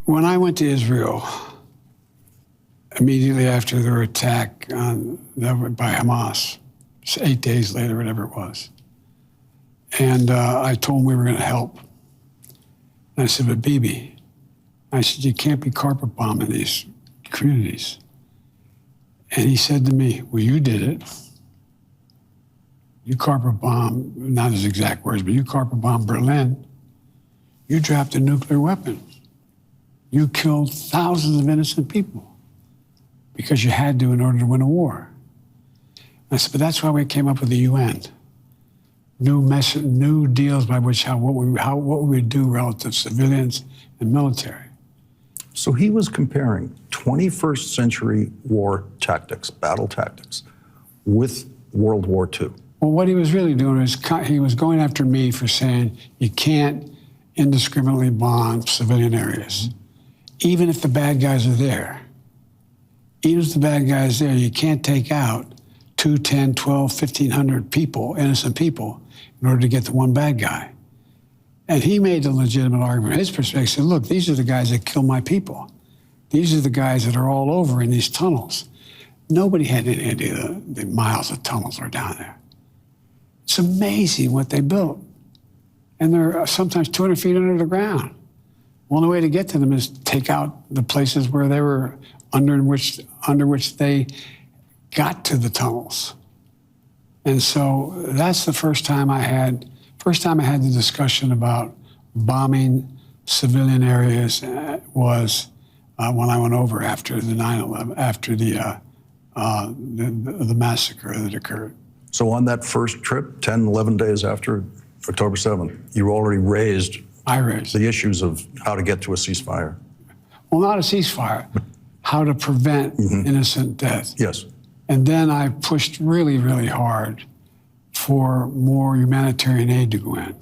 When I went to Israel, immediately after their attack by Hamas, 8 days later, whatever it was, and I told them we were going to help. And I said, but Bibi, I said, you can't be carpet bombing these communities. And he said to me, well, you did it. You carpet bombed, not his exact words, but you carpet bombed Berlin. You dropped a nuclear weapon. You killed thousands of innocent people because you had to in order to win a war. I said, but that's why we came up with the UN. New deals by which what we would do relative to civilians and military. So he was comparing 21st century war tactics, battle tactics, with World War II. Well, what he was really doing is he was going after me for saying you can't indiscriminately bomb civilian areas, even if the bad guys are there. Even if the bad guys are there, you can't take out 2, 10, 12, 1,500 people, innocent people, in order to get the one bad guy. And he made a legitimate argument. His perspective said, look, these are the guys that kill my people. These are the guys that are all over in these tunnels. Nobody had any idea the miles of tunnels are down there. It's amazing what they built. And they're sometimes 200 feet under the ground. The only way to get to them is take out the places where they were under which they got to the tunnels. And so that's the first time I had the discussion about bombing civilian areas was when I went over after the 9/11, after the massacre that occurred. So on that first trip, 10, 11 days after October 7th, you already raised the issues of how to get to a ceasefire. Well, not a ceasefire, how to prevent innocent death. Yes. And then I pushed really, really hard for more humanitarian aid to go in.